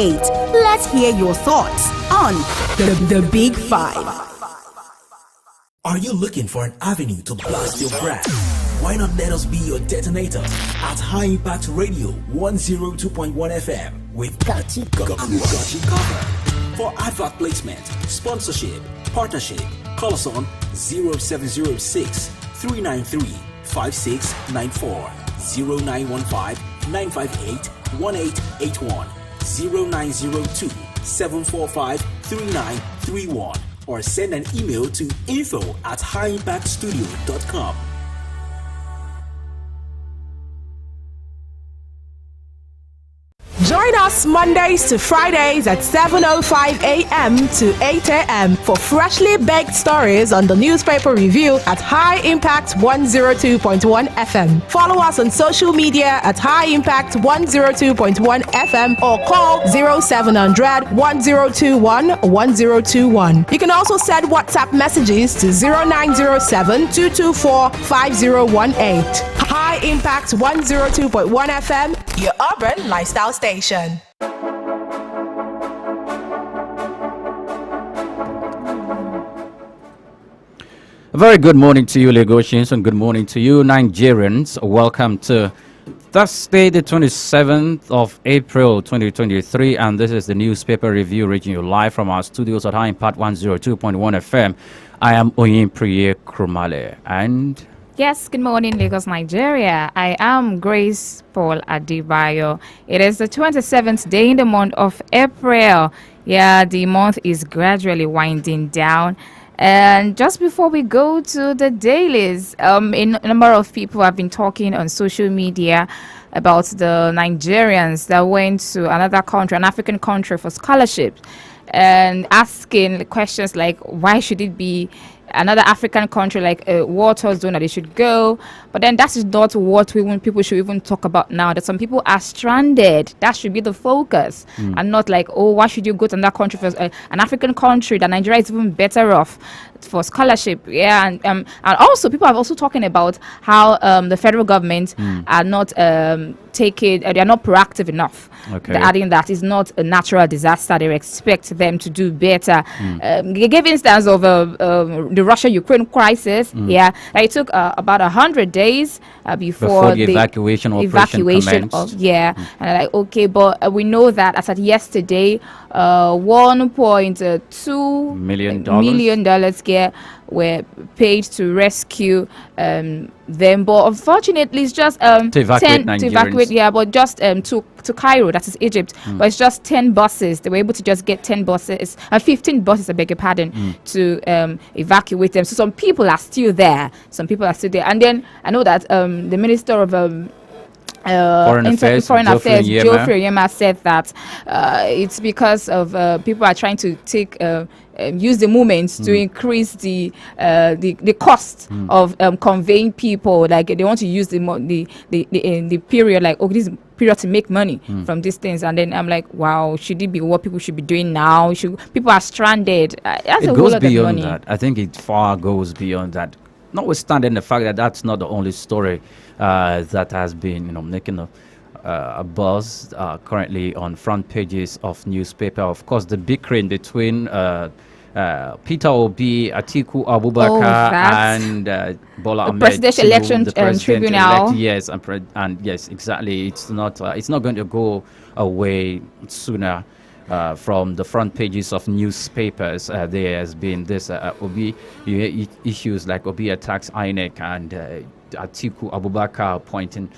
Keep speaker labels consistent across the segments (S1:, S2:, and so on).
S1: Let's hear your thoughts on the Big Five.
S2: Are you looking for an avenue to blast your brand? Why not let us be your detonator at High Impact Radio 102.1 FM with Got You Covered. For advert placement, sponsorship, partnership, call us on 0706 393 5694 0915 958 1881 0902 745 3931 or send an email to info@highimpactstudio.com.
S1: Join us Mondays to Fridays at 7:05 a.m. to 8 a.m. for freshly baked stories on the newspaper review at High Impact 102.1 FM. Follow us on social media at High Impact 102.1 FM or call 0700 1021 1021. You can also send WhatsApp messages to 0907 224 5018. High Impact 102.1 FM, your urban lifestyle station.
S3: A very good morning to you, Lagosians, and good morning to you, Nigerians. Welcome to Thursday, the 27th of April, 2023, and this is the newspaper review reaching you live from our studios at High Impact 102.1 FM. I am Oyin Priye Krumale, and...
S4: Yes, good morning, Lagos, Nigeria. I am Grace Paul Adebayo. It is the 27th day in the month of April. Yeah, the month is gradually winding down. And just before we go to the dailies, a number of people have been talking on social media about the Nigerians that went to another country, an African country, for scholarship, and asking questions like, why should it be another African country, like what was doing that they should go? But then that is not what people should even talk about now, that some people are stranded. That should be the focus, and not like, oh, why should you go to another country for an African country that Nigeria is even better off for scholarship? Yeah, and also people are also talking about how the federal government are not they are not proactive enough. Okay. Adding that it's not a natural disaster, they expect them to do better. They gave instance of the Russia-Ukraine crisis. Yeah, it took about 100 days before the
S3: evacuation commenced.
S4: And like, okay, but we know that as at yesterday, $1.2 million were paid to rescue them, but unfortunately it's just to evacuate, but just to Cairo, that is Egypt, but it's just 10 buses. They were able to just get 10 buses, 15 buses, I beg your pardon, to evacuate them. So some people are still there. And then I know that the Minister of Foreign Affairs, Geoffrey Oyema, said that it's because of people are trying to take use the movements to increase the cost of conveying people. Like they want to use the period, like, this period to make money from these things. And then I'm like, wow, should it be what people should be doing now? People are stranded. That's
S3: it goes beyond that. I think it far goes beyond that. Notwithstanding the fact that that's not the only story that has been, making a buzz currently on front pages of newspaper. Of course, the bickering between Peter Obi, Atiku Abubakar, and Bola Ahmed,
S4: presidential election tribunal.
S3: Yes, and yes, exactly. It's not going to go away sooner. From the front pages of newspapers, there has been this Obi issues like Obi attacks INEC and Atiku Abubakar pointing,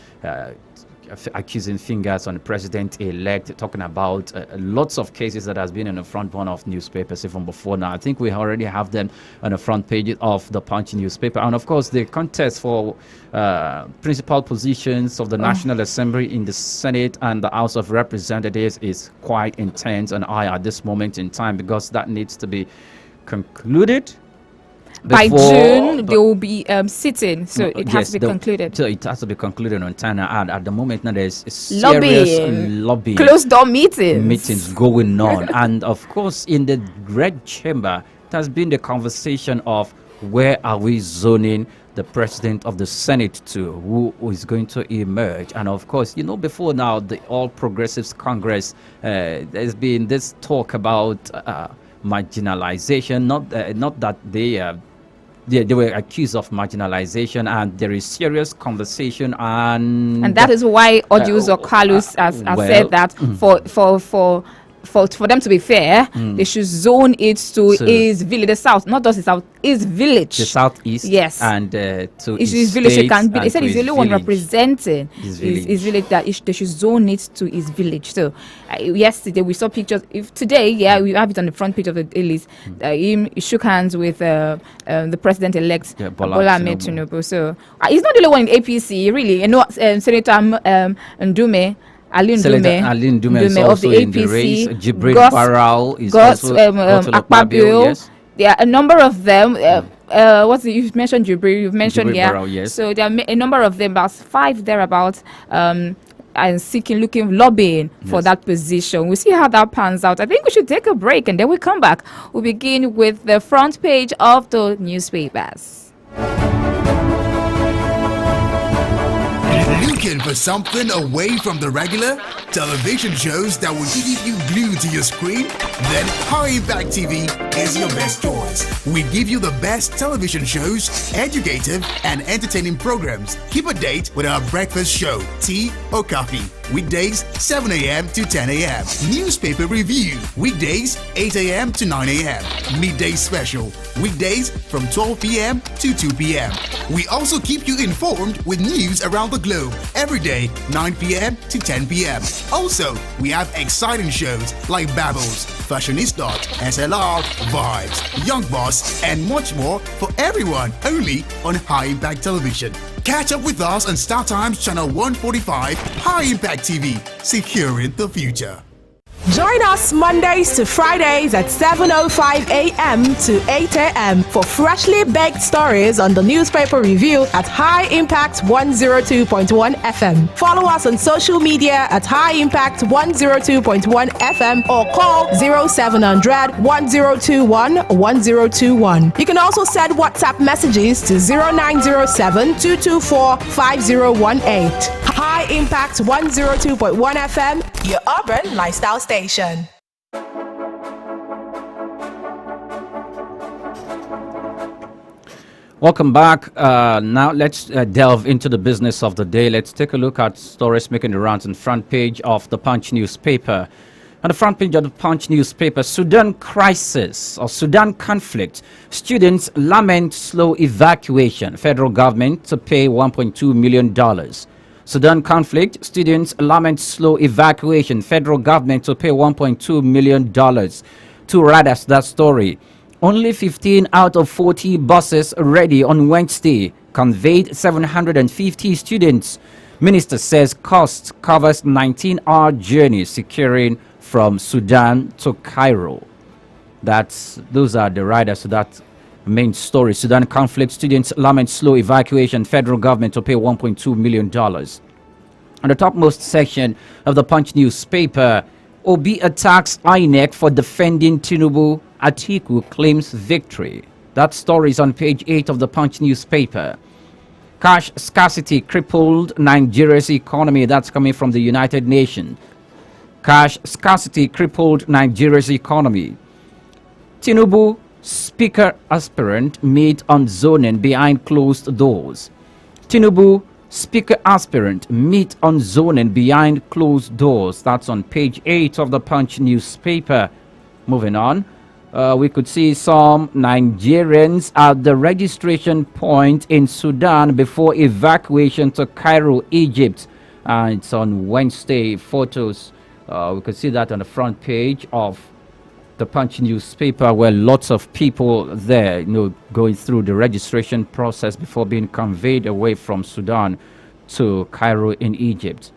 S3: accusing fingers on the president-elect, talking about lots of cases that has been in the front burner of newspapers even before now. I think we already have them on the front page of the Punch newspaper. And of course, the contest for principal positions of the National Assembly in the Senate and the House of Representatives is quite intense and high at this moment in time, because that needs to be concluded.
S4: By June, they will be sitting, so it has to be concluded.
S3: So it has to be concluded on time. And at the moment, now there's serious lobbying,
S4: closed-door meetings
S3: going on. And of course, in the Red Chamber, it has been the conversation of where are we zoning the president of the Senate too, who is going to emerge. And of course, before now, the All Progressives Congress, there's been this talk about marginalization, not that they were accused of marginalization, and there is serious conversation, and
S4: that is why Odiuzo Carlos has said that for them to be fair, they should zone it to his village, the south, not just the south, his village,
S3: the southeast,
S4: yes,
S3: and to
S4: his village. He said he's the only one representing his village, that they should zone it to his village. So yesterday we saw pictures. Today, we have it on the front page of the dailies. He shook hands with the president-elect Bola Ahmed Tinubu. So he's not the only one in APC, really. Senator Ndume. Alin Dume of the APC,
S3: Jibril Barau is also
S4: Akpabio. Yes. There are a number of them. You've mentioned Jibril, you've mentioned
S3: Barau, yes.
S4: So there are a number of them, about 5 thereabouts, and lobbying for that position. We'll see how that pans out. I think we should take a break and then we come back. We'll begin with the front page of the newspapers.
S5: Looking for something away from the regular? Television shows that will keep you glued to your screen? Then High Impact TV is your best choice. We give you the best television shows, educative and entertaining programs. Keep a date with our breakfast show, Tea or Coffee. Weekdays 7 a.m. to 10 a.m. Newspaper review. Weekdays 8 a.m. to 9 a.m. Midday special. Weekdays from 12 p.m. to 2 p.m. We also keep you informed with news around the globe every day 9 p.m. to 10 p.m. Also, we have exciting shows like Babbles, Fashionista, SLR, Vibes, Young Boss, and much more for everyone only on High Impact Television. Catch up with us on StarTimes Channel 145, High Impact TV, securing the future.
S1: Join us Mondays to Fridays at 7:05 a.m. to 8 a.m. for freshly baked stories on the newspaper review at High Impact 102.1 FM. Follow us on social media at High Impact 102.1 FM or call 0700 1021 1021. You can also send WhatsApp messages to 0907 224 5018. High Impact 102.1 FM, your urban lifestyle station.
S3: Welcome back. Now let's delve into the business of the day. Let's take a look at stories making the rounds on front page of the Punch newspaper. On the front page of the Punch newspaper, Sudan crisis or Sudan conflict. Students lament slow evacuation. Federal government to pay $1.2 million. Sudan conflict, students lament slow evacuation. Federal government to pay $1.2 million. To write us that story. Only 15 out of 40 buses ready on Wednesday conveyed 750 students. Minister says cost covers 19-hour journey securing from Sudan to Cairo. Those are the riders to that main story. Sudan conflict, students lament slow evacuation. Federal government to pay $1.2 million. On the topmost section of the Punch newspaper, Obi attacks INEC for defending Tinubu. Atiku claims victory. That story is on page 8 of the Punch newspaper. Cash scarcity crippled Nigeria's economy. That's coming from the United Nations. Cash scarcity crippled Nigeria's economy. Tinubu speaker aspirant meet on zoning behind closed doors. Tinubu speaker aspirant meet on zoning behind closed doors. That's on page 8 of the Punch newspaper. Moving on, we could see some Nigerians at the registration point in Sudan before evacuation to Cairo, Egypt. It's on Wednesday. Photos, we could see that on the front page of the Punch newspaper, where lots of people there, going through the registration process before being conveyed away from Sudan to Cairo in Egypt.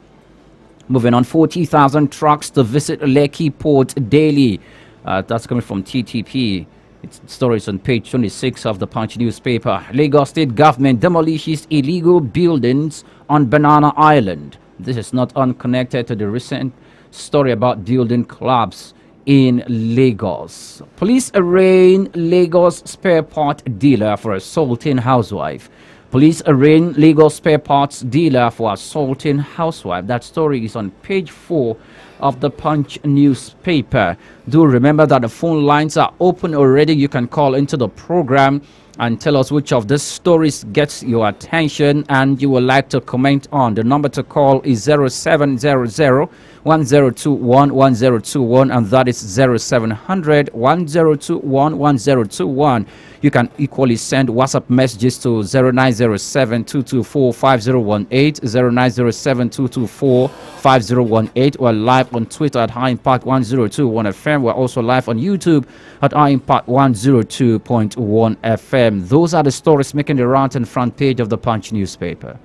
S3: Moving on, 40,000 trucks to visit Lekki Port daily. That's coming from TTP. It's stories on page 26 of the Punch newspaper. Lagos State government demolishes illegal buildings on Banana Island. This is not unconnected to the recent story about building collapse in Lagos. Police arraign Lagos spare part dealer for assaulting housewife. Police arraign Lagos spare parts dealer for assaulting housewife. That story is on page 4 of the Punch newspaper. Do remember that the phone lines are open already. You can call into the program and tell us which of these stories gets your attention and you would like to comment on. The number to call is 0700 1021 1021, and that is 0700 1021 1021. You can equally send WhatsApp messages to 0907 224 5018, 0907 224 5018. We're live on Twitter at High Impact 1021 FM. We're also live on YouTube at High Impact 102.1 FM. Those are the stories making the round and front page of the Punch newspaper.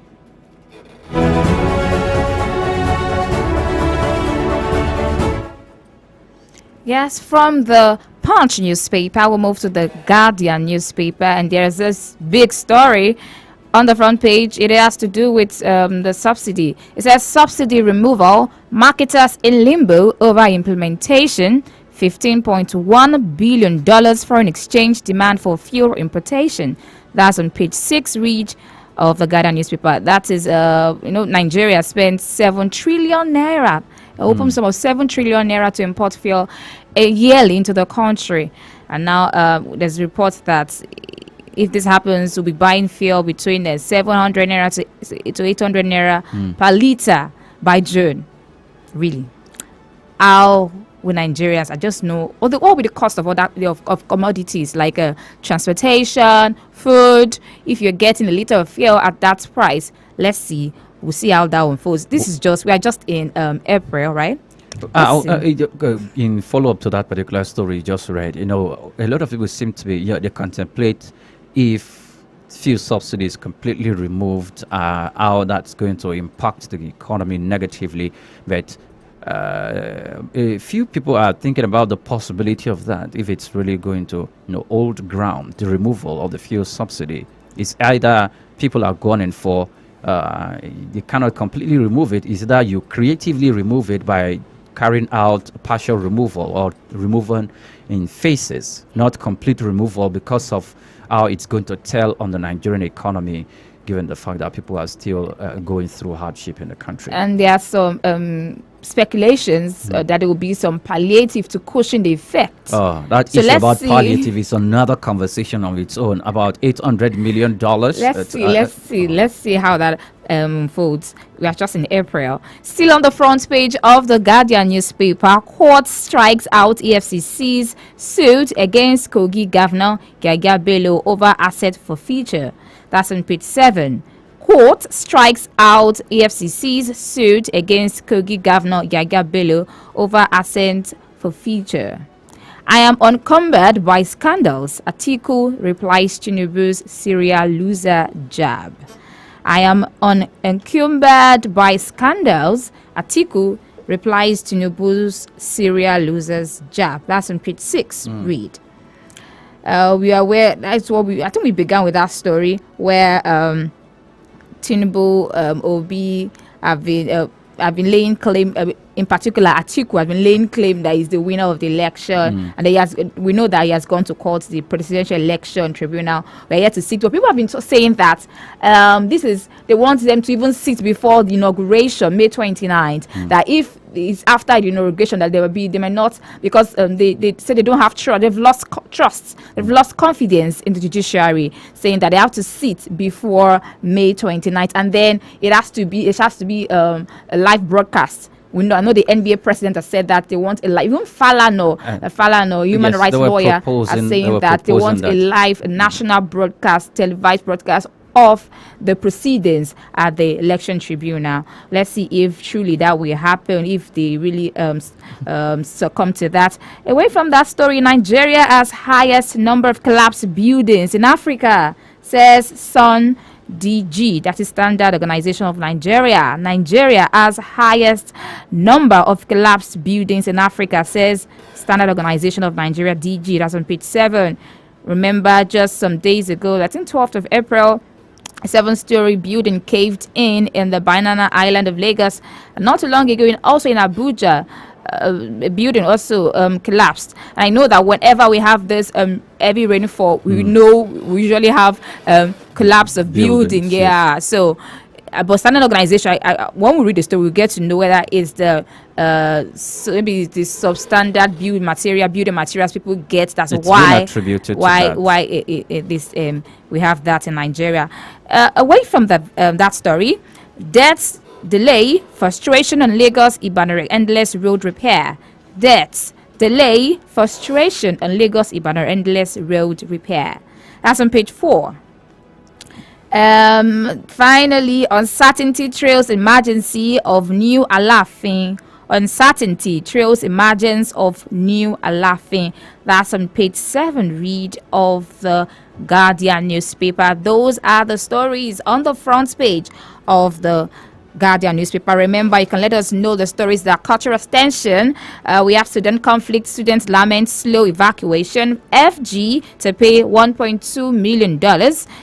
S4: Yes, from the Punch newspaper, we'll move to the Guardian newspaper, and there's this big story on the front page. It has to do with the subsidy. It says subsidy removal, marketers in limbo over implementation, $15.1 billion foreign exchange demand for fuel importation. That's on page 6, read of the Guardian newspaper. That is, Nigeria spent 7 trillion naira, a open sum of 7 trillion naira to import fuel yearly into the country. And now there's reports that if this happens, we'll be buying fuel between 700 naira to 800 naira per liter by June. Really? How will Nigerians, I just know, what will be the cost of all that of commodities like transportation, food? If you're getting a liter of fuel at that price, let's see. We'll see how that unfolds. We are just in April, right?
S3: In follow-up to that particular story you just read, a lot of people seem to be, they contemplate if fuel subsidies completely removed, how that's going to impact the economy negatively. But a few people are thinking about the possibility of that, if it's really going to hold ground, the removal of the fuel subsidy. It's either people are going for you cannot completely remove it. Is that you creatively remove it by carrying out partial removal or removal in phases, not complete removal, because of how it's going to tell on the Nigerian economy, given the fact that people are still going through hardship in the country.
S4: And there are some speculations that there will be some palliative to cushion the effect.
S3: That issue about palliative is another conversation on its own, about $800 million.
S4: Let's see how that unfolds. We are just in April. Still on the front page of the Guardian newspaper, court strikes out EFCC's suit against Kogi Governor Yahaya Bello over asset forfeiture. That's on page 7. Court strikes out EFCC's suit against Kogi Governor Yahaya Bello over asset forfeiture. I am encumbered by scandals, Atiku replies Tinubu's Syria loser jab. I am unencumbered by scandals, Atiku replies Tinubu's Syria losers jab. That's on page 6. Read. We are aware, I think we began with that story where Tinubu, Obi have been laying claim, in particular Atiku has been laying claim that he's the winner of the election, and we know that he has gone to court, the Presidential Election Tribunal. We're here to sit. But people have been saying that they want them to even sit before the inauguration, May 29th. That if it's after the inauguration, that they may not, because they say they don't have trust. They've lost trust. They've lost confidence in the judiciary, saying that they have to sit before May 29th, and then it has to be a live broadcast. I know the NBA president has said that they want a live. Even Falano, human rights lawyer, are saying that they want a live national broadcast, televised broadcast of the proceedings at the election tribunal. Let's see if truly that will happen, if they really succumb to that. Away from that story, Nigeria has highest number of collapsed buildings in Africa, says Sun DG, that is Standard Organization of Nigeria. Nigeria has highest number of collapsed buildings in Africa, says Standard Organization of Nigeria, DG. That's on page 7. Remember, just some days ago, I think 12th of April, a 7-story building caved in the Banana Island of Lagos. Not too long ago, also in Abuja, a building also collapsed. And I know that whenever we have this heavy rainfall, we know we usually have collapse of building.
S3: Buildings,
S4: Yeah. So, but standard organization, when we read the story, we get to know whether it's the so maybe it's the substandard building materials people get. That's
S3: It's
S4: why
S3: been attributed to that.
S4: this we have that in Nigeria. Away from that story, deaths, delay, frustration on Lagos Ibadan endless road repair. Deaths, delay, frustration on Lagos Ibadan endless road repair. That's on page 4. Finally, uncertainty trails emergency of new Alafin. Uncertainty trails emergence of new Alafin. That's on page 7 read of the Guardian newspaper. Those are the stories on the front page of the Guardian newspaper. Remember, you can let us know the stories that caught your attention. We have student conflict, students lament slow evacuation, FG to pay $1.2 million,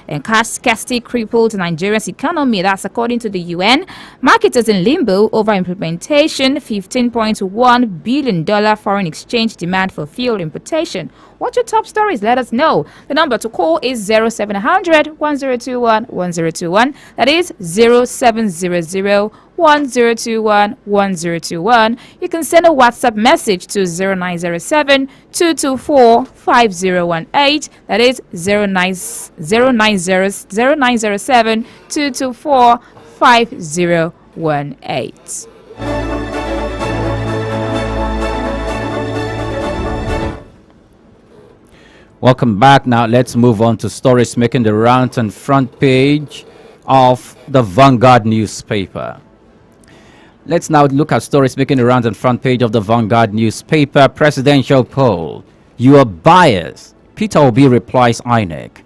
S4: and cash scarcity crippled Nigeria's economy. That's according to the UN. Marketers in limbo over implementation, $15.1 billion foreign exchange demand for fuel importation. What's your top stories? Let us know. The number to call is 0700 1021 1021. That is 0700 1021 1021. You can send a WhatsApp message to 0907 224 5018. That is 0907 224 5018.
S3: Welcome back. Now let's move on to stories making the rounds on front page of the Vanguard newspaper. Let's now look at stories making the rounds on front page of the Vanguard newspaper. Presidential poll. You are biased. Peter Obi replies INEC.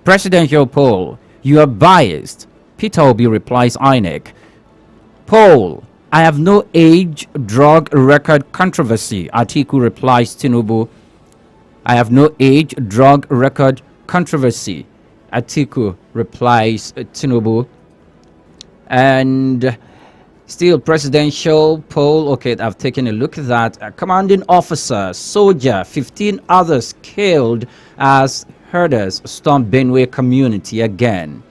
S3: Presidential poll. You are biased. Peter Obi replies INEC. Poll. I have no age drug record controversy. Atiku replies Tinubu. I have no age drug record controversy. Atiku replies Tinubu. And still presidential poll. Okay, I've taken a look at that. Commanding officer, soldier, 15 others killed as herders storm Benue community again.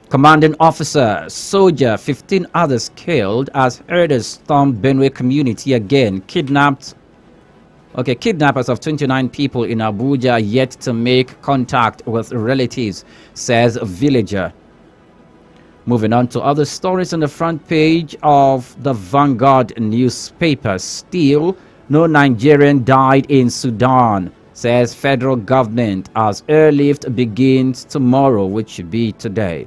S3: Commanding officer, soldier, 15 others killed as herders storm Benue community again. Kidnappers of 29 people in Abuja yet to make contact with relatives, says a villager. Moving on to other stories on the front page of the Vanguard newspaper. Still, no Nigerian died in Sudan, says federal government as airlift begins tomorrow, which should be today.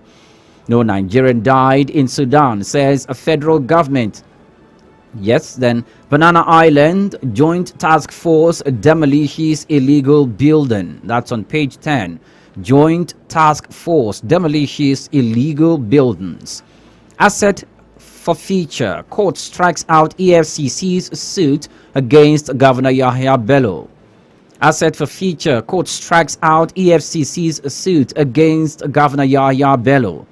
S3: No Nigerian died in Sudan, says a federal government. Yes, then Banana Island Joint Task Force demolishes illegal building. That's on page 10. Joint Task Force demolishes illegal buildings. Asset forfeiture. Court strikes out EFCC's suit against Governor Yahya Bello. Asset forfeiture. Court strikes out EFCC's suit against Governor Yahya Bello.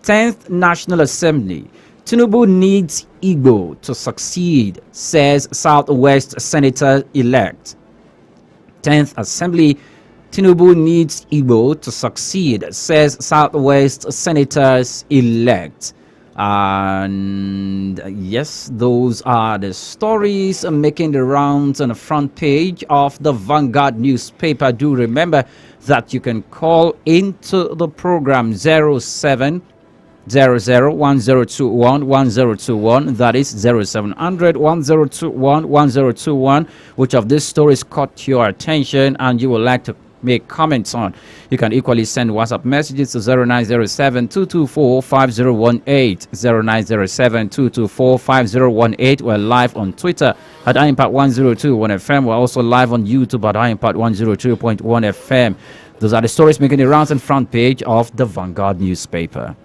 S3: 10th National Assembly. Tinubu needs Igbo to succeed, says Southwest Senator-elect. 10th Assembly. Tinubu needs Igbo to succeed, says Southwest Senators-elect. And yes, those are the stories making the rounds on the front page of the Vanguard newspaper. Do remember that you can call into the program 0700-1021-1021. That is 0700-1021-1021. Which of these stories caught your attention and you would like to make comments on? You can equally send WhatsApp messages to 0907-224-5018, 0907-224-5018. We're live on Twitter at iImpact1021 FM. We're also live on YouTube at iImpact102.1 FM. Those are the stories making the rounds on front page of the Vanguard newspaper.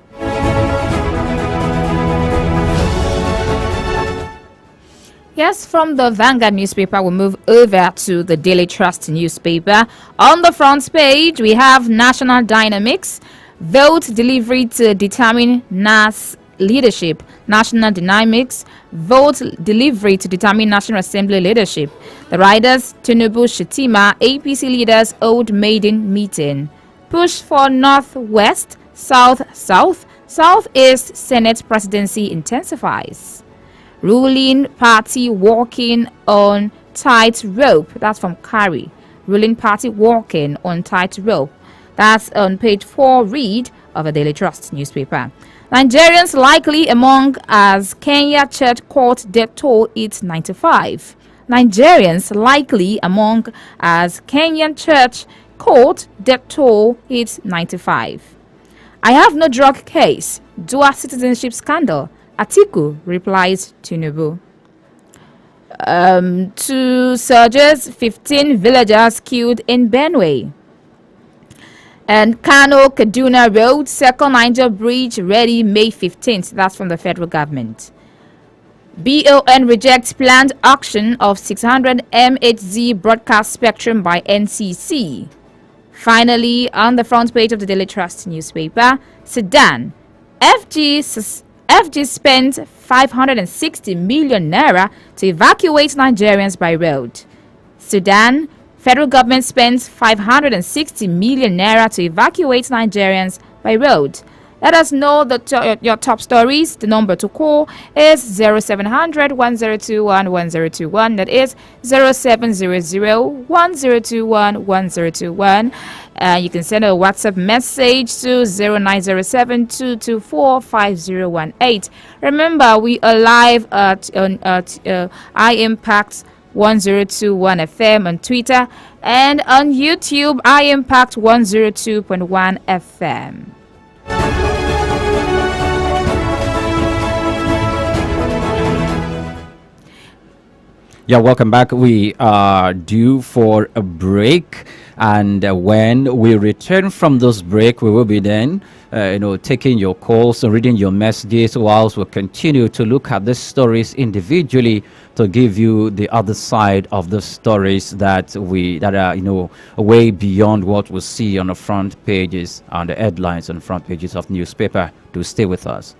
S4: Yes, from the Vanguard newspaper, we move over to the Daily Trust newspaper. On the front page, we have National Dynamics, vote delivery to determine NAS leadership. National Dynamics, vote delivery to determine National Assembly leadership. The riders, Tinubu, Shetima, APC leaders, Old Maiden meeting. Push for Northwest, Southeast Senate presidency intensifies. Ruling party walking on tight rope. That's from Kari. Ruling party walking on tight rope. That's on page 4 read of the Daily Trust newspaper. Nigerians likely among as Kenya church court death toll hits 95. Nigerians likely among as Kenyan church court death toll hits 95. I have no drug case. Dual citizenship scandal. Atiku replies Tinubu. 2 surges, 15 villagers killed in Benue. And Kano Kaduna Road, Second Niger Bridge ready May 15th. That's from the federal government. BON rejects planned auction of 600 MHz broadcast spectrum by NCC. Finally, on the front page of the Daily Trust newspaper, Sudan. FG spent 560 million naira to evacuate Nigerians by road. Sudan. Federal government spends 560 million naira to evacuate Nigerians by road. Let us know your top stories. The number to call is 0700 1021 1021. That is 0700 1021 1021. You can send a WhatsApp message to 0907 224 5018. Remember, we are live at iImpact 1021 FM on Twitter and on YouTube, iImpact 102.1 FM.
S3: Yeah, welcome back. We are due for a break, and when we return from this break, we will be then, taking your calls and reading your messages, whilst we continue to look at the stories individually to give you the other side of the stories that are way beyond what we see on the front pages and the headlines on the front pages of newspaper. Do stay with us.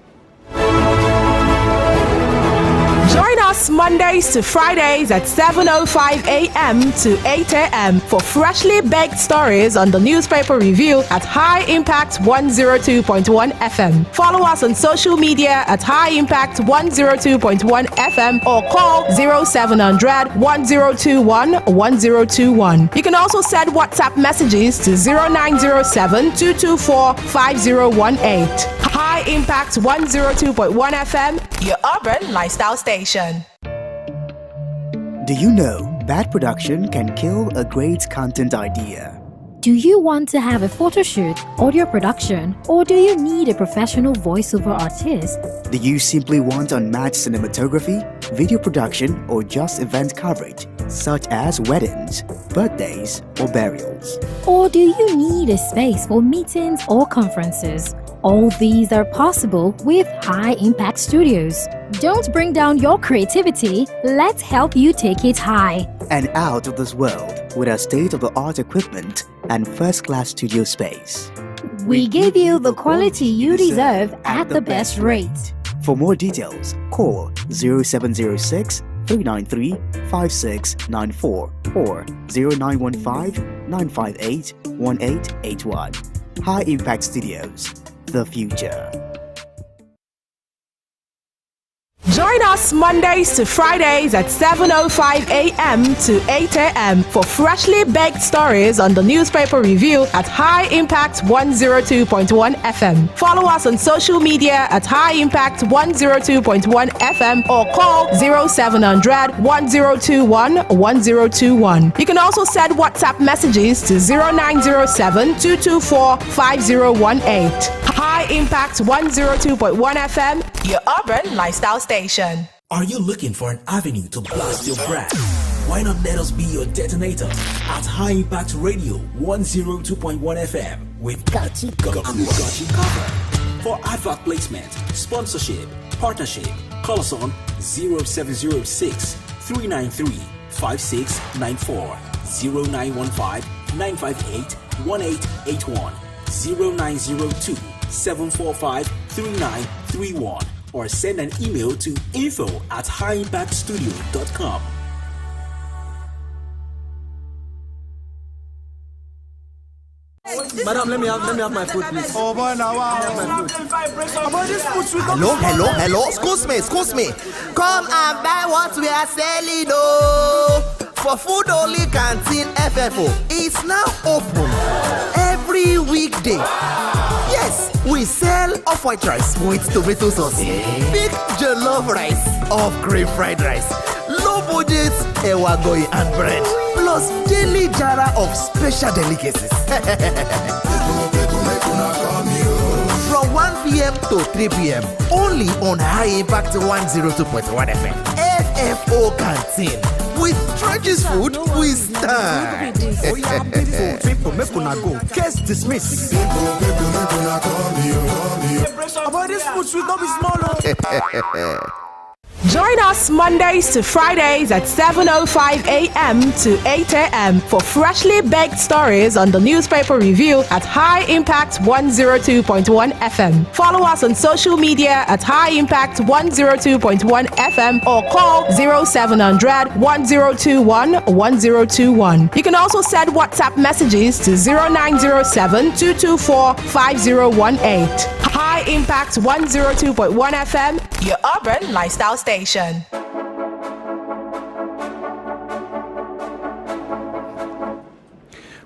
S1: Join us Mondays to Fridays at 7:05 a.m. to 8 a.m. for freshly baked stories on the newspaper review at High Impact 102.1 FM. Follow us on social media at High Impact 102.1 FM or call 0700 1021 1021. You can also send WhatsApp messages to 0907 224 5018. High Impact 102.1 FM, your urban lifestyle station.
S6: Do you know bad production can kill a great content idea?
S7: Do you want to have a photo shoot, audio production, or do you need a professional voiceover artist?
S6: Do you simply want unmatched cinematography, video production, or just event coverage, such as weddings, birthdays, or burials?
S7: Or do you need a space for meetings or conferences? All these are possible with High Impact Studios. Don't bring down your creativity, let's help you take it high.
S6: And out of this world with our state-of-the-art equipment and first-class studio space.
S7: We give you the quality you deserve at the best rate.
S6: For more details, call 0706 393 5694 or 0915 958 1881. High Impact Studios, the future.
S1: Join us Mondays to Fridays at 7:05 a.m. to 8 a.m. for freshly baked stories on the newspaper review at High Impact 102.1 FM. Follow us on social media at High Impact 102.1 FM or call 0700 1021 1021. You can also send WhatsApp messages to 0907 224 5018. High Impact 102.1 FM, your urban lifestyle station.
S2: Are you looking for an avenue to blast your brand? Why not let us be your detonator at High Impact Radio 102.1 FM with Kati Got You Covered. For advert placement, sponsorship, partnership, call us on 0706 393 5694 0915 958 1881 0902 745 3931 or send an email to info@highimpactstudio.com.
S8: Madam, let me have my food, please. Oh boy, now wow.
S9: Hello. Excuse me. Come and buy what we are selling, oh. For Food Only Canteen FFO is now open every weekday. Yes, we sell off-white rice with tomato sauce, big jollof rice, off-cream fried rice, low budget ewagoy and bread, plus daily jara of special delicacies. From 1 p.m. to 3 p.m. only on High Impact 102.1 FM. FFO Canteen. With Trenches Food, we stand.
S8: People, make una go. Case dismissed. About this food sweet, not be small.
S1: Join us Mondays to Fridays at 7:05 a.m. to 8 a.m. for freshly baked stories on the newspaper review at High Impact 102.1 FM. Follow us on social media at High Impact 102.1 FM or call 0700 1021 1021. You can also send WhatsApp messages to 0907 224 5018. High Impact 102.1 FM, your urban lifestyle station.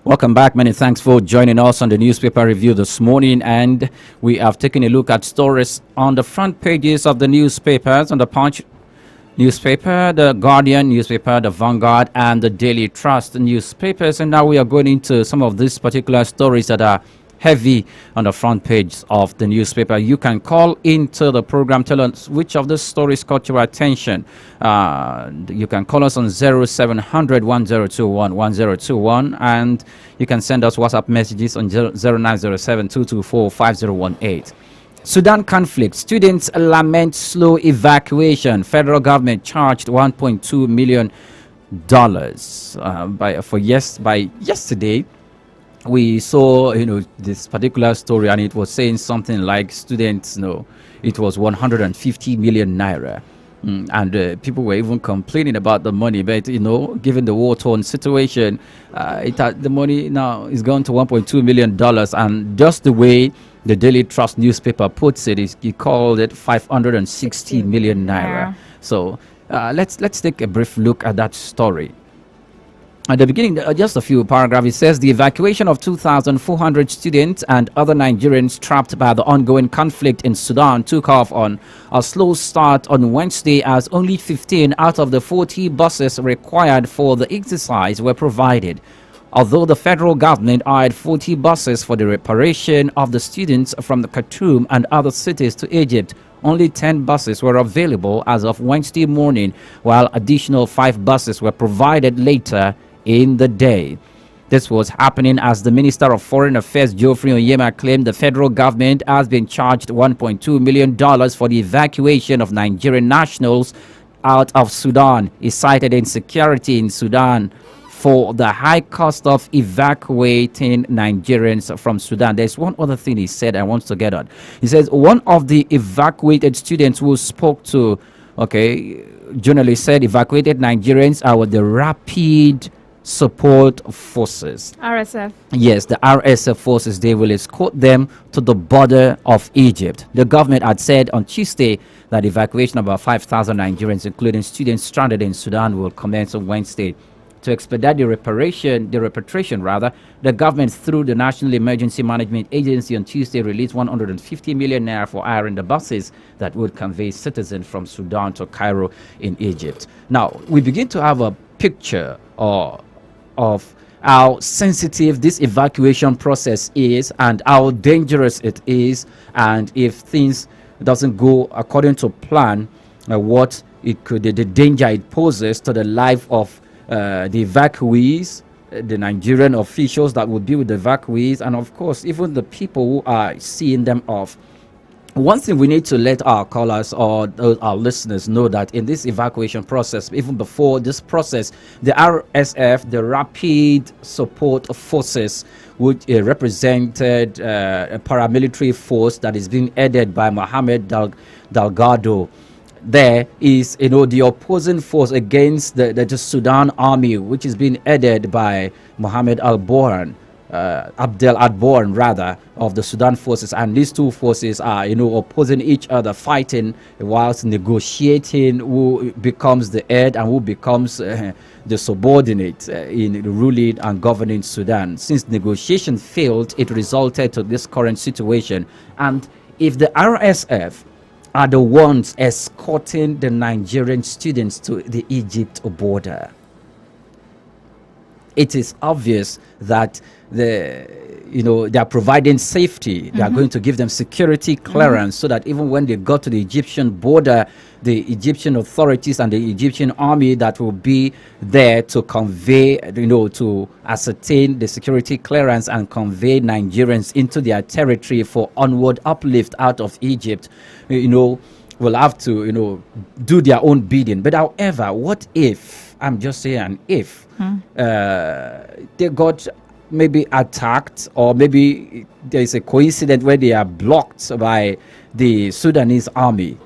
S3: Welcome back. Many thanks for joining us on the newspaper review this morning, and we have taken a look at stories on the front pages of the newspapers, on the Punch newspaper, the Guardian newspaper, the Vanguard, and the Daily Trust newspapers. And now we are going into some of these particular stories that are heavy on the front page of the newspaper. You can call into the program, tell us which of the stories caught your attention. You can call us on 0700 1021 1021, and you can send us WhatsApp messages on 0907 224 5018. Sudan conflict. Students lament slow evacuation. Federal government charged $1.2 million by yesterday. We saw, this particular story, and it was saying something like students, it was 150 million naira. And people were even complaining about the money, but given the war-torn situation, the money now is gone to $1.2 million. And just the way the Daily Trust newspaper puts it, he called it 560 million naira. So let's take a brief look at that story. At the beginning, just a few paragraphs, it says the evacuation of 2,400 students and other Nigerians trapped by the ongoing conflict in Sudan took off on a slow start on Wednesday, as only 15 out of the 40 buses required for the exercise were provided. Although the federal government hired 40 buses for the repatriation of the students from the Khartoum and other cities to Egypt, only 10 buses were available as of Wednesday morning, while additional 5 buses were provided later in the day. This was happening as the Minister of Foreign Affairs, Geoffrey Onyema, claimed the federal government has been charged $1.2 million for the evacuation of Nigerian nationals out of Sudan. He cited insecurity in Sudan for the high cost of evacuating Nigerians from Sudan. There's one other thing he said I want to get on. He says one of the evacuated students who spoke to, journalist said evacuated Nigerians are the Rapid Support Forces.
S4: RSF.
S3: Yes, the RSF forces. They will escort them to the border of Egypt. The government had said on Tuesday that evacuation of about 5,000 Nigerians, including students stranded in Sudan, will commence on Wednesday. To expedite the repatriation, the government, through the National Emergency Management Agency, on Tuesday released 150 million naira for hiring the buses that would convey citizens from Sudan to Cairo in Egypt. Now, we begin to have a picture of how sensitive this evacuation process is and how dangerous it is, and if things doesn't go according to plan, the danger it poses to the life of the evacuees, the Nigerian officials that would be with the evacuees, and of course even the people who are seeing them off. One thing we need to let our callers or our listeners know that in this evacuation process, even before this process, the RSF, the Rapid Support Forces, which represented a paramilitary force that is being headed by Mohamed Delgado. There is, the opposing force against the Sudan army, which is being headed by Mohamed Al-Burhan. Abdel Adborn, rather, of the Sudan forces, and these two forces are, opposing each other, fighting whilst negotiating who becomes the head and who becomes the subordinate in ruling and governing Sudan. Since negotiation failed, it resulted to this current situation. And if the RSF are the ones escorting the Nigerian students to the Egypt border, it is obvious that they are providing safety. They are going to give them security clearance so that even when they go to the Egyptian border, the Egyptian authorities and the Egyptian army that will be there to convey, to ascertain the security clearance and convey Nigerians into their territory for onward uplift out of Egypt, will have to, do their own bidding. But however, what if, I'm just saying, if they got maybe attacked, or maybe there's a coincidence where they are blocked by the Sudanese army,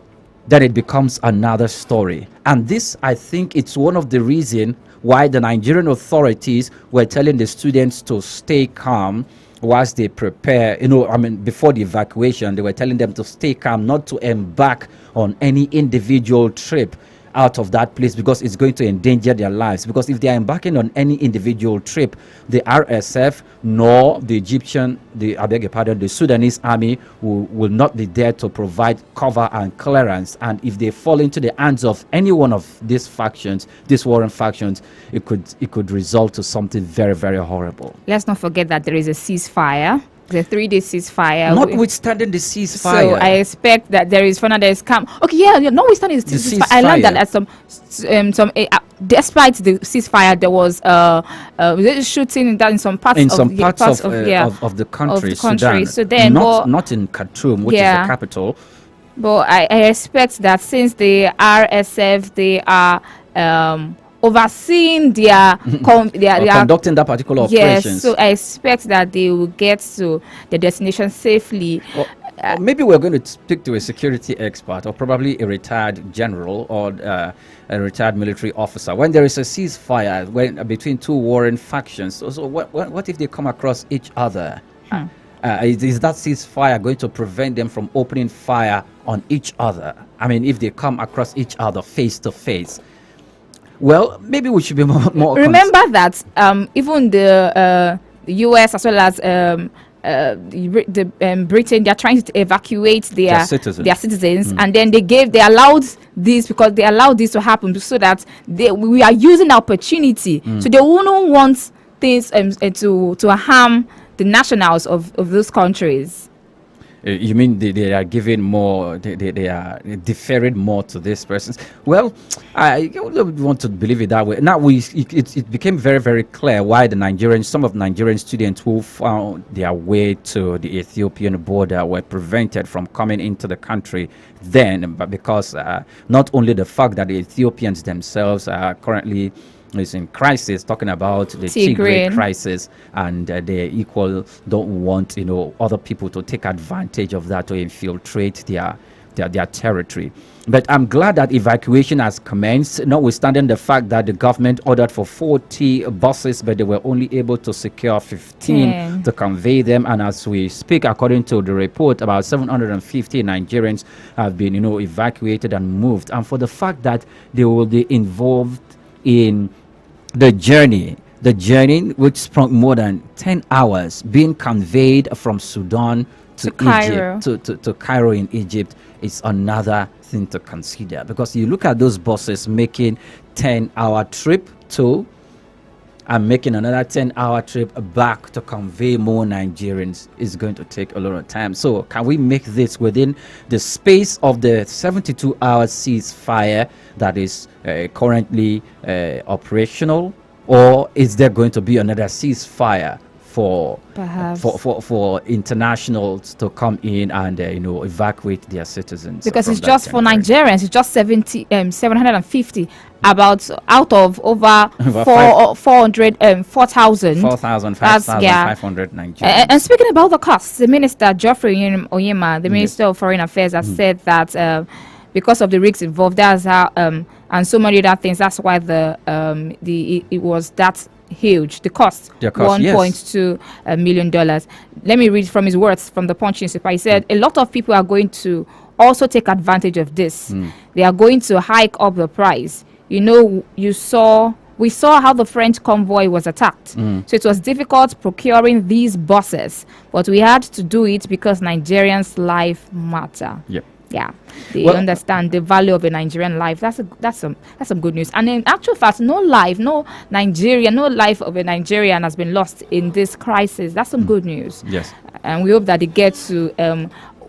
S3: then it becomes another story. And this, I think, it's one of the reasons why the Nigerian authorities were telling the students to stay calm whilst they prepare, before the evacuation. They were telling them to stay calm, not to embark on any individual trip out of that place, because it's going to endanger their lives. Because if they are embarking on any individual trip, the RSF nor the the Sudanese army will not be there to provide cover and clearance. And if they fall into the hands of any one of these factions, these warring factions, it could result to something very, very horrible.
S4: Let's not forget that there is a ceasefire. The 3-day ceasefire.
S3: Notwithstanding the ceasefire.
S4: So I expect that there is come. Okay, notwithstanding the ceasefire. I learned that at despite the ceasefire, there was shooting in some parts
S3: of the country. Sudan.
S4: So then,
S3: not in Khartoum, which is the capital.
S4: But I expect that since the RSF, they are overseeing their
S3: conducting that particular operation.
S4: Yes, so I expect that they will get to the destination safely.
S3: Maybe we're going to speak to a security expert, or probably a retired general or a retired military officer. When there is a ceasefire between two warring factions, so what if they come across each other? Is that ceasefire going to prevent them from opening fire on each other? If they come across each other face to face. Well, maybe we should be more
S4: remember that even the US as well as Britain, they are trying to evacuate their citizens, and then they allowed this to happen so that we are using the opportunity. So they wouldn't want things to harm the nationals of those countries.
S3: You mean they are giving more, they are deferring more to these persons? Well, I don't want to believe it that way. Now, it became very, very clear why some of the Nigerian students who found their way to the Ethiopian border were prevented from coming into the country then, but because not only the fact that the Ethiopians themselves are currently is in crisis, talking about the Tigray crisis, and they don't want other people to take advantage of that to infiltrate their territory. But I'm glad that evacuation has commenced, notwithstanding the fact that the government ordered for 40 buses, but they were only able to secure 15 to convey them. And as we speak, according to the report, about 750 Nigerians have been evacuated and moved. And for the fact that they will be involved in the journey which sprung more than 10 hours, being conveyed from Sudan to Egypt, to Cairo in Egypt, is another thing to consider. Because you look at those buses making 10-hour trip to and making another 10-hour trip back to convey more Nigerians is going to take a lot of time. So can we make this within the space of the 72-hour ceasefire that is currently operational, or is there going to be another ceasefire for internationals to come in and evacuate their citizens?
S4: Because it's just for Nigerians, it's just 750 out of over 4,500
S3: Nigerians.
S4: And speaking about the costs, the Minister Geoffrey Oyema, the Minister of Foreign Affairs, has said that because of the risks involved, that's how and so many other things. That's why it was that huge. The cost, $1.2 million. Let me read from his words from the Punch newspaper. He said, a lot of people are going to also take advantage of this. They are going to hike up the price. You know, we saw how the French convoy was attacked. So it was difficult procuring these buses, but we had to do it because Nigerians' life matter. Yeah, they understand the value of a Nigerian life. That's some good news. And in actual fact, no life of a Nigerian has been lost in this crisis. That's some good news.
S3: Yes.
S4: And we hope that they get to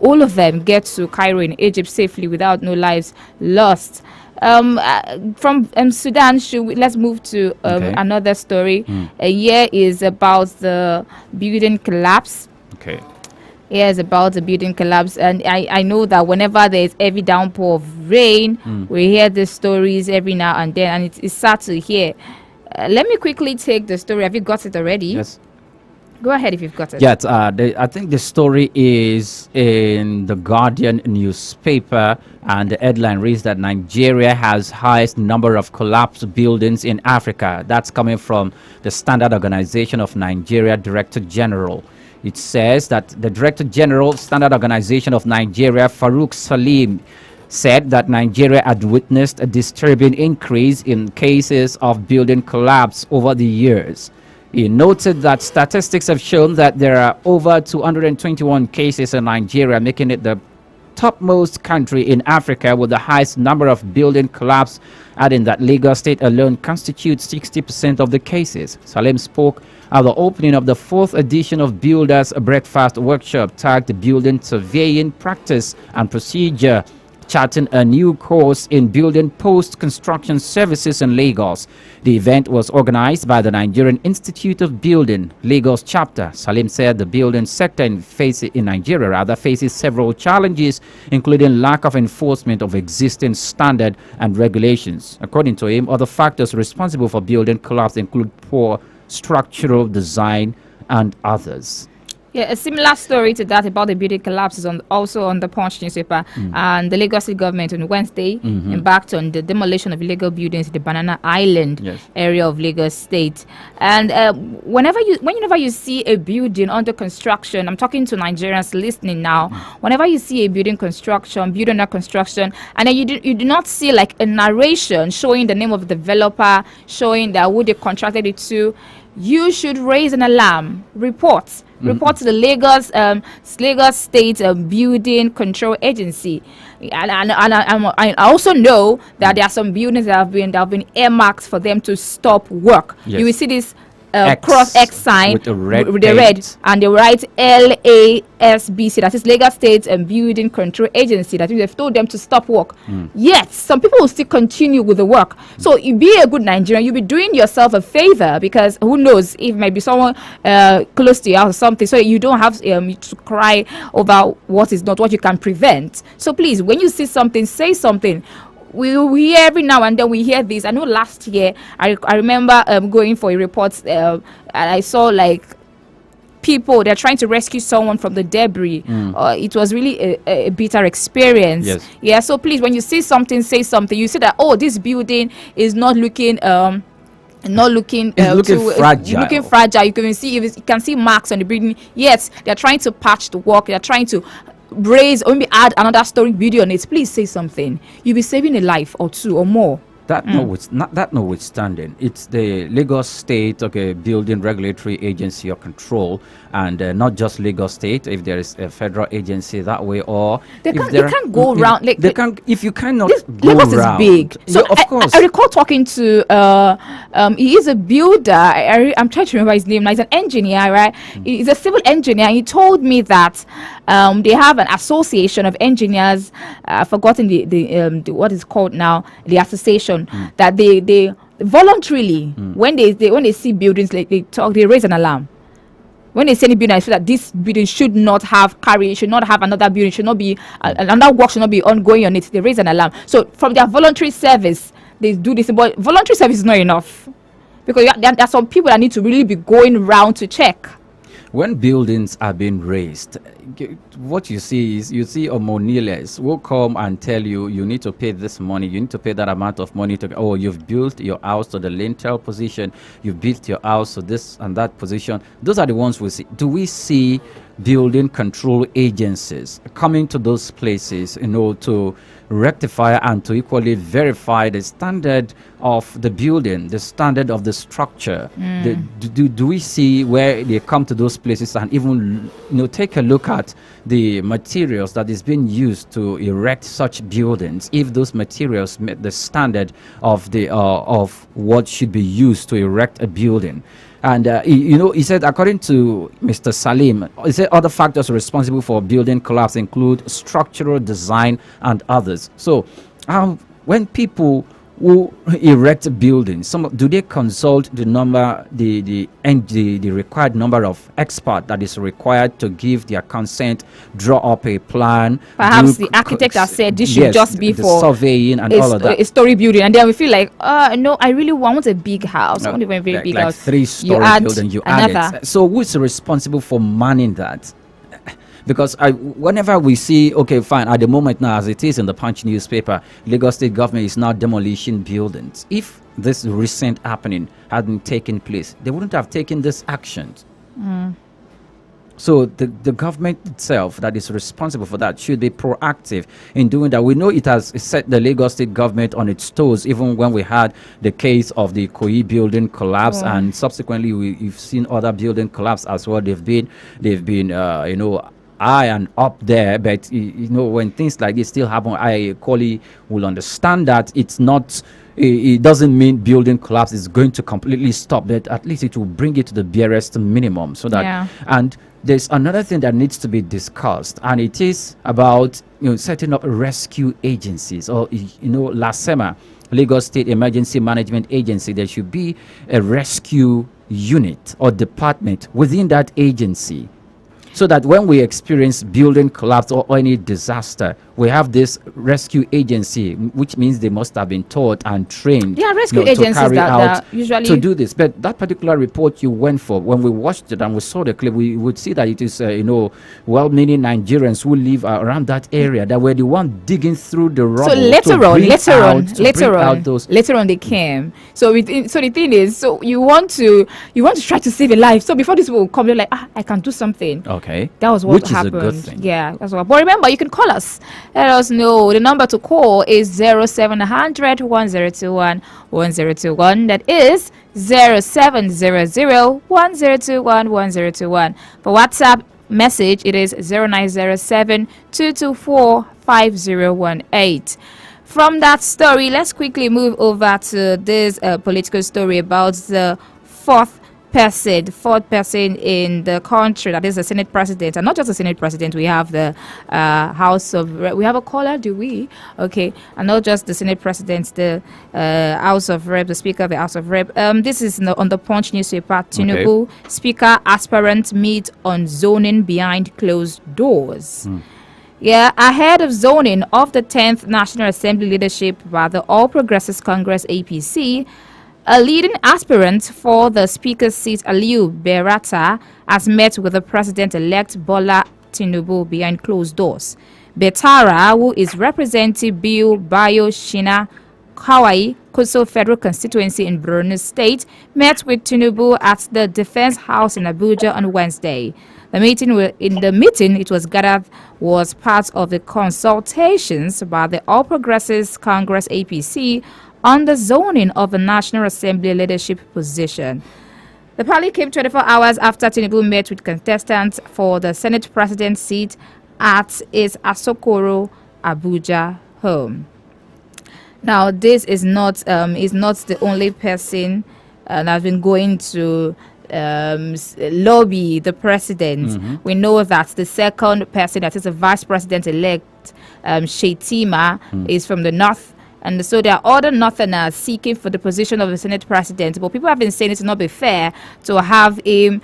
S4: all of them get to Cairo in Egypt safely without no lives lost. From Sudan, let's move to another story. Here is about the building collapse. Yes, about the building collapse. And I know that whenever there's heavy downpour of rain, we hear these stories every now and then, and it's sad to hear. Let me quickly take the story. Have you got it already?
S3: Yes.
S4: Go ahead if you've got it.
S3: Yes, I think the story is in the Guardian newspaper, and the headline reads that Nigeria has highest number of collapsed buildings in Africa. That's coming from the Standard Organization of Nigeria Director General. It says that the Director General, Standard Organization of Nigeria, Farouk Salim, said that Nigeria had witnessed a disturbing increase in cases of building collapse over the years. He noted that statistics have shown that there are over 221 cases in Nigeria, making it the topmost country in Africa with the highest number of building collapse, adding that Lagos State alone constitutes 60% of the cases. Salim spoke at the opening of the 4th edition of Builders Breakfast Workshop tagged Building Surveying Practice and Procedure, charting a new course in building post-construction services in Lagos. The event was organized by the Nigerian Institute of Building, Lagos chapter. Salim said the building sector in Nigeria faces several challenges, including lack of enforcement of existing standard and regulations. According to him, other factors responsible for building collapse include poor structural design and others.
S4: Yeah, a similar story to that about the building collapse is also on the Punch newspaper. And the Lagos State government on Wednesday embarked on the demolition of illegal buildings in the Banana Island area of Lagos State. And whenever you see a building under construction, I'm talking to Nigerians listening now. Whenever you see a building under construction, and then you do not see like a narration showing the name of the developer, showing that who they contracted it to, you should raise an alarm. Report to the Lagos State Building Control Agency. And I also know that there are some buildings that have been earmarked for them to stop work. You will see this cross X sign with the red, and they write LASBC, that is Lagos State Building Control Agency, that they've told them to stop work. Yet some people will still continue with the work. So you be a good Nigerian, you'll be doing yourself a favor, because who knows, if maybe someone close to you or something, so you don't have to cry over what is not what you can prevent. So please, when you see something, say something. We hear every now and then, we hear this. I know last year I remember going for a report, and I saw like people, they're trying to rescue someone from the debris. It was really a bitter experience. Yeah, so please, when you see something, say something. You see that, oh, this building is not looking looking fragile. You can see marks on the building. Yes, they're trying to patch the work. They're trying to raise or maybe add another story video on it. Please say something. You'll be saving a life or two or more.
S3: Notwithstanding, it's the Lagos State Building Regulatory Agency or Control, and not just Lagos State. If there is a federal agency that way, or
S4: they can't go around. Like
S3: they can. If you cannot go
S4: Lagos
S3: around,
S4: is big. So
S3: of course,
S4: I recall talking to he is a builder. I'm trying to remember his name now. He's an engineer, right? He's a civil engineer. And he told me that they have an association of engineers. I've forgotten the what is called now, the association. That they voluntarily, when they see buildings, like they raise an alarm. When they see any building, I feel that this building should not have should not have another building, should not be another work should not be ongoing on it. They raise an alarm. So from their voluntary service, they do this. But voluntary service is not enough, because there are some people that need to really be going round to check.
S3: when buildings are being raised, what you see is Omoniles will come and tell you, you need to pay this money, you need to pay that amount of money to, oh, you've built your house to the lintel position, you've built your house to this and that position. Those are the ones we see. Do we see building control agencies coming to those places, to rectify and to equally verify the standard of the building, the standard of the structure? Do we see where they come to those places and even take a look at the materials that is being used to erect such buildings, if those materials meet the standard of the of what should be used to erect a building? And he said, according to Mr. Salim, he said other factors responsible for building collapse include structural design and others. So when people who erect buildings, do they consult the required number of experts that is required to give their consent, draw up a plan?
S4: Perhaps the architect has said this should just be for
S3: surveying and all of that.
S4: A story building, and then we feel like, no, I really want a big house. I want a very big
S3: like
S4: house.
S3: 3-story building, you add it. So who's responsible for manning that? Because whenever we see, okay, fine, at the moment now, as it is in the Punch newspaper, Lagos State government is now demolishing buildings. If this recent happening hadn't taken place, they wouldn't have taken this action. So the government itself that is responsible for that should be proactive in doing that. We know it has set the Lagos State government on its toes, even when we had the case of the Koyi building collapse, and subsequently we've seen other building collapse as well. They've been high and up there, but when things like this still happen, I equally will understand that it's not. It doesn't mean building collapse is going to completely stop, but at least it will bring it to the barest minimum. So that and there's another thing that needs to be discussed, and it is about setting up rescue agencies, or LASEMA, Lagos State Emergency Management Agency. There should be a rescue unit or department within that agency, so that when we experience building collapse or any disaster, we have this rescue agency, which means they must have been taught and trained
S4: rescue agencies
S3: to carry out
S4: usually
S3: to do this. But that particular report you went for, when we watched it and we saw the clip, we would see that it is well-meaning Nigerians who live around that area that were the one digging through the rubble.
S4: So later on they came. So the thing is, so you want to try to save a life. So before this will come, they're like, I can do something.
S3: Okay,
S4: that was what happened.
S3: Which is a good thing.
S4: Yeah, that's what. But remember, you can call us. Let us know. The number to call is 0700 1021 1021. That is 0700 1021 1021. For WhatsApp message, it is 0907 224 5018. From that story, let's quickly move over to this political story about the fourth person in the country, that is the Senate president. And not just the Senate president, we have the House of Rep. We have a caller, do we? Okay. And not just the Senate president, the House of Rep, the Speaker of the House of Rep. This is on the Punch newspaper. Tinubu, Speaker aspirant meet on zoning behind closed doors. Yeah, ahead of zoning of the 10th National Assembly leadership by the All Progressives Congress APC, a leading aspirant for the speaker's seat, Aliu Berata, has met with the president-elect Bola Tinubu behind closed doors. Betara, who is representing Biu Bayo Shina Kawai Koso Federal Constituency in Borno State, met with Tinubu at the Defense House in Abuja on Wednesday. In the meeting, it was gathered, was part of the consultations by the All Progressives Congress APC on the zoning of the National Assembly leadership position. The party came 24 hours after Tinubu met with contestants for the Senate president seat at his Asokoro, Abuja home. Now, this is not the only person that has been going to lobby the president. We know that the second person, that is the vice president-elect, Shetima, is from the north. And so there are other northerners seeking for the position of the Senate president. But people have been saying it will not be fair to have him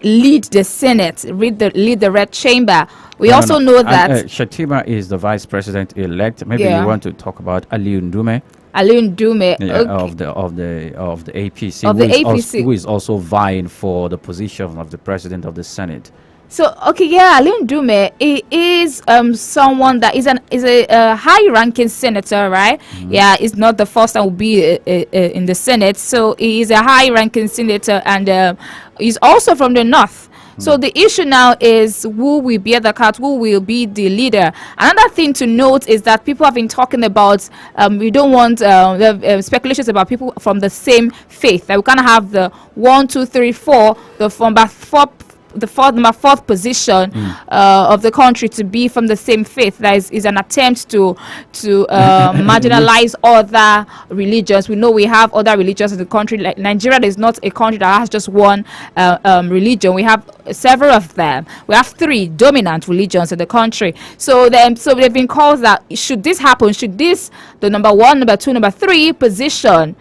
S4: lead the Senate, lead the Red Chamber. We also know that
S3: Shetima is the vice president-elect. Maybe you want to talk about Aliu Ndume.
S4: Alun Dume.
S3: Yeah,
S4: Okay.
S3: of the APC,
S4: Of
S3: who
S4: the
S3: is also,
S4: APC.
S3: who is also vying for the position of the president of the Senate.
S4: So okay, yeah, Alun Dume is someone that is a high-ranking senator, right? Yeah, it's not the first time will be in the Senate. So he is a high-ranking senator, and he's also from the north. So the issue now is who will bear the cart, who will be the leader. Another thing to note is that people have been talking about we don't want speculations about people from the same faith. That we can't have the 1, 2, 3, 4, number fourth position of the country to be from the same faith. That is an attempt to marginalize other religions. We know we have other religions in the country. Like Nigeria is not a country that has just one religion. We have several of them. We have 3 dominant religions in the country. So they've been called that. Should this happen? Should this, the number 1, number 2, number 3 position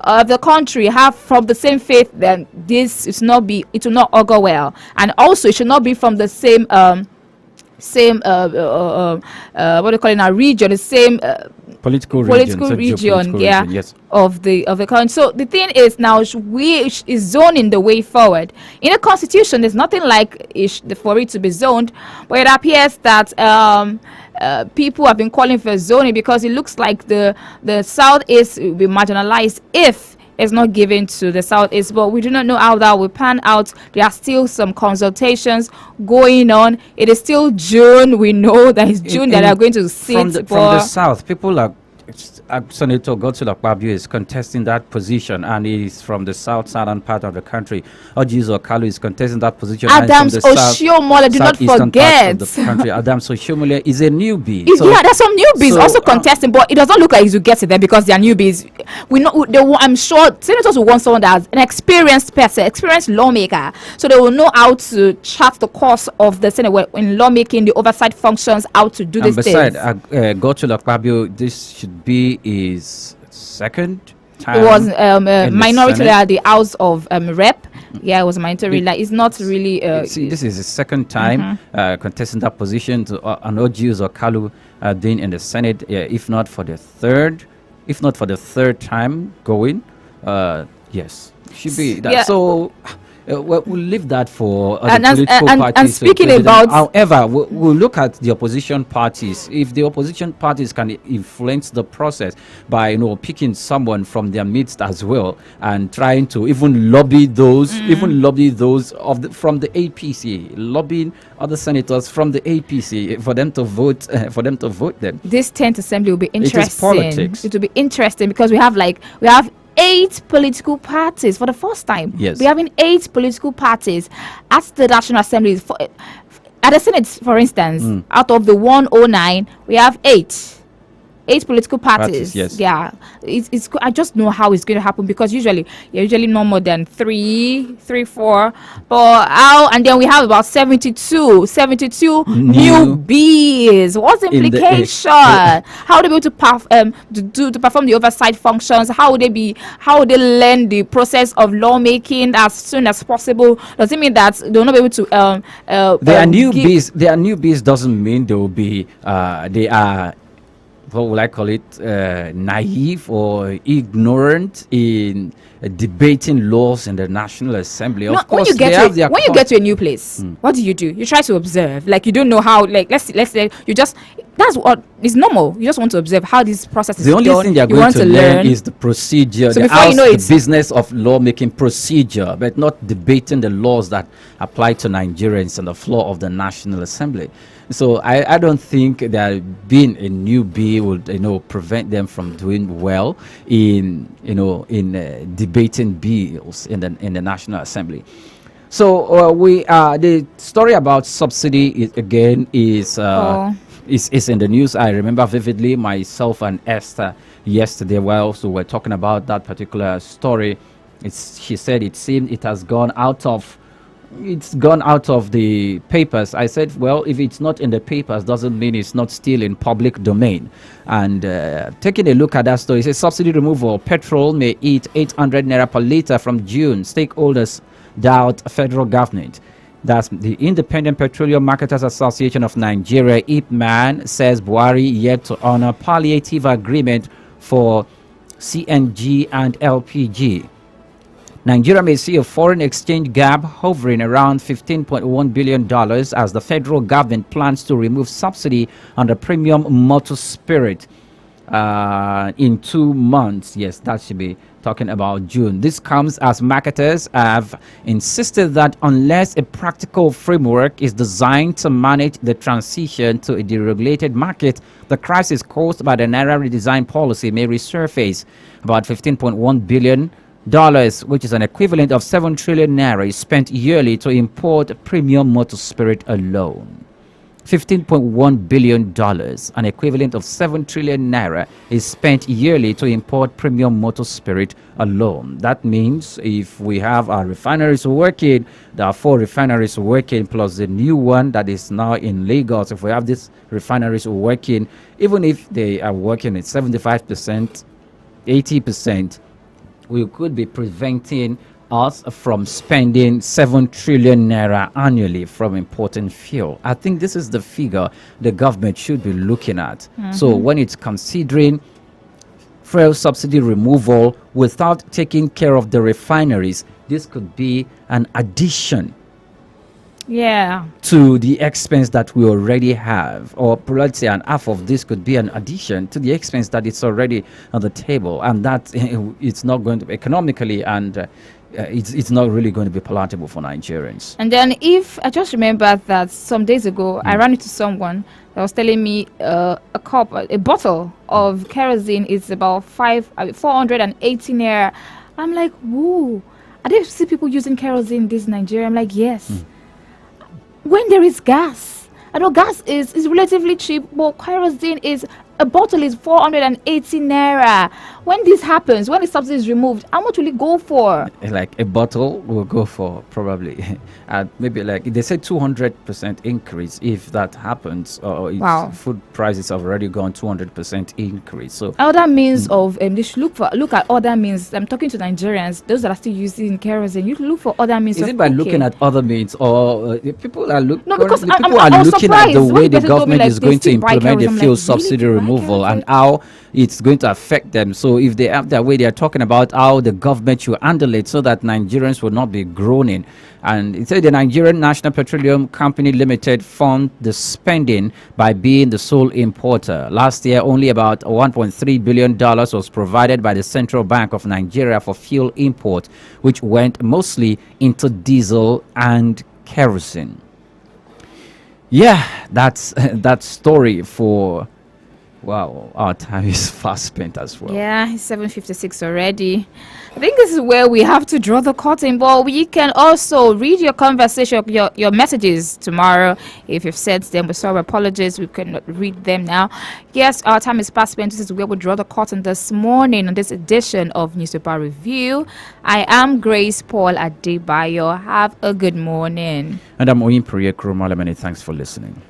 S4: of the country have from the same faith, then it will not augur well. And also it should not be from the same what do you call it now, region, the same
S3: Political
S4: region, yeah,
S3: yes.
S4: of the country. So the thing is now, is zoning the way forward in the constitution. There's nothing like for it to be zoned, but it appears that people have been calling for zoning because it looks like the southeast will be marginalized if it's not given to the southeast. But we do not know how that will pan out. There are still some consultations going on. It is still June. We know that it's June that they are going to sit
S3: from the south. People are Senator Godswill Akpabio is contesting that position, and he's from the southern part of the country. Ojizo Okalu is contesting that position.
S4: Adams Oshiomhole, do not forget.
S3: Of the country. Adams Oshiomhole is a newbie.
S4: Yeah, there's some newbies also contesting, but it does not look like you get to them because they are newbies. I'm sure senators will want someone that's an experienced person, experienced lawmaker, so they will know how to chart the course of the Senate in lawmaking, the oversight functions, how to do this thing.
S3: And besides, Godswill Akpabio, this should be his second time.
S4: It was minority leader at the House of Rep. Yeah, it was minority leader. It's not really.
S3: This is his second time contesting that position to an Ojizo Okalu being in the Senate. If not for the third time going, yes, should be that. Yeah. So. We'll leave that for other political parties.
S4: And speaking about,
S3: however, we'll look at the opposition parties. If the opposition parties can influence the process by picking someone from their midst as well, and trying to even lobby those, from the APC, lobbying other senators from the APC for them to vote them.
S4: This 10th assembly will be interesting.
S3: It is politics.
S4: It will be interesting because we have 8 political parties for the first time.
S3: Yes.
S4: We're having 8 political parties at the National Assembly. At the Senate, for instance, out of the 109, we have 8 political parties.
S3: Yes.
S4: Yeah. It's I just know how it's going to happen because usually no more than 3, 4. But and then we have about 72 newbies. What's the implication? How will they be able to perform the oversight functions? How would they learn the process of lawmaking as soon as possible? Does it mean that they'll not be able to
S3: they are newbies doesn't mean they will be they are, what will I call it, naive or ignorant in debating laws in the National Assembly. Of course,
S4: when you get to a new place, what do? You try to observe. You don't know how. Let's say you just. That's what is normal. You just want to observe how this process is done.
S3: The only thing you're going to learn is the procedure,
S4: so
S3: the business of lawmaking procedure, but not debating the laws that apply to Nigerians on the floor of the National Assembly. So I don't think that being a newbie would prevent them from doing well in debating bills in the National Assembly. So the story about subsidy is in the news. I remember vividly myself and Esther yesterday while we were talking about that particular story. She said it seemed it has gone out of the papers. I said, well, if it's not in the papers doesn't mean it's not still in public domain. And taking a look at that story, it says subsidy removal, petrol may eat 800 naira per litre from June. Stakeholders doubt federal government. That's the Independent Petroleum Marketers Association of Nigeria, IPMAN, says Buhari yet to honor palliative agreement for CNG, and LPG. Nigeria may see a foreign exchange gap hovering around $15.1 billion as the federal government plans to remove subsidy on the premium motor spirit in 2 months. Yes, that should be talking about June. This comes as marketers have insisted that unless a practical framework is designed to manage the transition to a deregulated market, the crisis caused by the Naira redesign policy may resurface. About $15.1 billion, which is an equivalent of 7 trillion naira, is spent yearly to import premium motor spirit alone. $15.1 billion, an equivalent of 7 trillion naira, is spent yearly to import premium motor spirit alone. That means if we have our refineries working, there are 4 refineries working plus the new one that is now in Lagos. If we have these refineries working, even if they are working at 75%, 80%, we could be preventing us from spending 7 trillion naira annually from importing fuel. I think this is the figure the government should be looking at. So when it's considering fuel subsidy removal without taking care of the refineries, this could be an addition to the expense that we already have, or let's say an half of this could be an addition to the expense that it's already on the table, and that it's not going to be economically, and it's not really going to be palatable for Nigerians.
S4: And then if I just remember that some days ago I ran into someone that was telling me a bottle of kerosene is about 480 naira. I'm like, whoa, are there still people using kerosene in this Nigeria? I'm like, yes. When there is gas, I know gas is relatively cheap, but kerosene is, a bottle is 480 naira. When this happens, when the subsidy is removed, how much will it go for?
S3: Like a bottle will go for probably maybe like they say 200% increase if that happens. Or food prices have already gone 200% increase. So
S4: other means of they should look at other means. I'm talking to Nigerians, those that are still using kerosene. You look for other means.
S3: Is it by looking at other means, or people are looking?
S4: No, because
S3: people
S4: I'm
S3: are looking at the way the
S4: people told me,
S3: government
S4: like,
S3: is going to
S4: they still buy
S3: implement the
S4: kerosene.
S3: fuel
S4: Like,
S3: subsidy
S4: really? They buy
S3: removal and
S4: kerosene?
S3: how it's going to affect them. So if they have their way, they are talking about how the government should handle it so that Nigerians will not be groaning. And it said the Nigerian National Petroleum Company Limited fund the spending by being the sole importer. Last year, only about $1.3 billion was provided by the Central Bank of Nigeria for fuel import, which went mostly into diesel and kerosene. Yeah, that's that story for... Wow, our time is fast spent as well.
S4: Yeah, it's 7:56 already. I think this is where we have to draw the curtain, but we can also read your conversation, your messages tomorrow. If you've sent them, we're sorry, apologies, we cannot read them now. Yes, our time is fast spent. This is where we draw the curtain this morning on this edition of Newspaper Review. I am Grace Paul Adebayo. Have a good morning.
S3: And I'm Oyin Priye Krumala. Many thanks for listening.